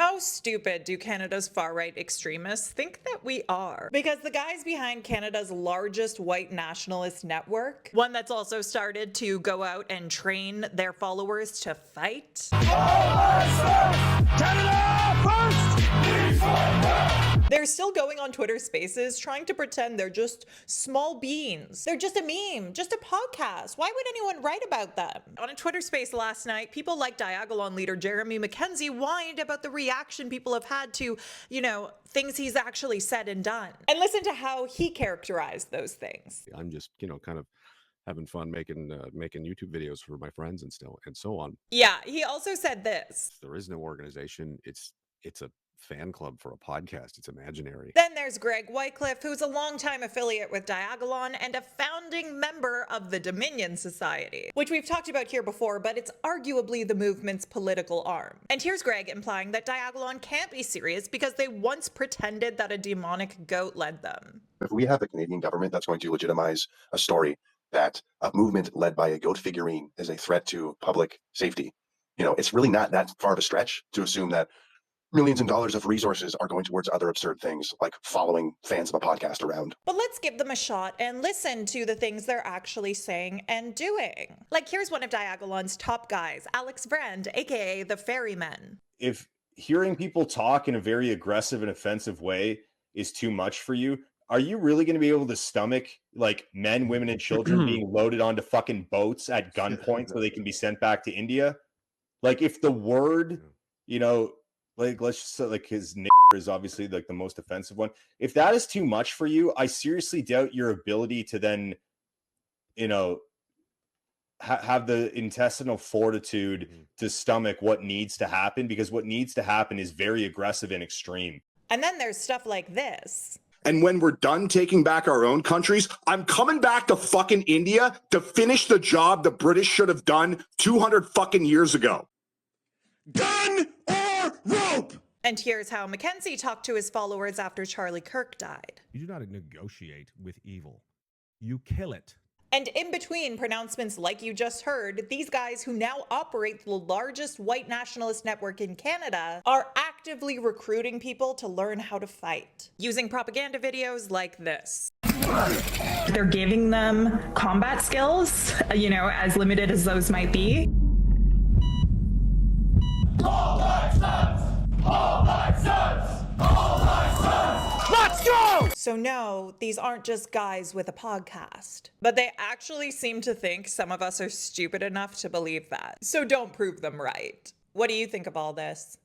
How stupid do Canada's far-right extremists think that we are? Because the guys behind Canada's largest white nationalist network, one that's also started to go out and train their followers to fight, they're still going on Twitter Spaces trying to pretend they're just small beans. They're just a meme, just a podcast. Why would anyone write about them? On a Twitter Space last night, people like Diagolon leader Jeremy Mackenzie whined about the reaction people have had to, things he's actually said and done. And listen to how he characterized those things. I'm just, kind of having fun making YouTube videos for my friends and so on. Yeah, he also said this. There is no organization. It's a fan club for a podcast. It's imaginary. Then there's Greg Wycliffe, who's a longtime affiliate with Diagolon and a founding member of the Dominion Society, which we've talked about here before, but it's arguably the movement's political arm. And here's Greg implying that Diagolon can't be serious because they once pretended that a demonic goat led them. If we have a Canadian government that's going to legitimize a story that a movement led by a goat figurine is a threat to public safety, it's really not that far of a stretch to assume that millions of dollars of resources are going towards other absurd things like following fans of a podcast around. But let's give them a shot and listen to the things they're actually saying and doing. Like, here's one of Diagolon's top guys, Alex Brand, aka the Ferryman. If hearing people talk in a very aggressive and offensive way is too much for you, are you really going to be able to stomach like men, women, and children being loaded onto fucking boats at gunpoint so they can be sent back to India? Like, if the word, like, let's just say, like, his name is obviously like the most offensive one. If that is too much for you, I seriously doubt your ability to then, have the intestinal fortitude to stomach what needs to happen, because what needs to happen is very aggressive and extreme. And then there's stuff like this. And when we're done taking back our own countries, I'm coming back to fucking India to finish the job the British should have done 200 fucking years ago. Gun or rope! And here's how Mackenzie talked to his followers after Charlie Kirk died. You do not negotiate with evil. You kill it. And in between pronouncements like you just heard, these guys who now operate the largest white nationalist network in Canada are actively recruiting people to learn how to fight, using propaganda videos like this. They're giving them combat skills, as limited as those might be. All my sons! All my sons! All my sons! Let's go! So no, these aren't just guys with a podcast. But they actually seem to think some of us are stupid enough to believe that. So don't prove them right. What do you think of all this?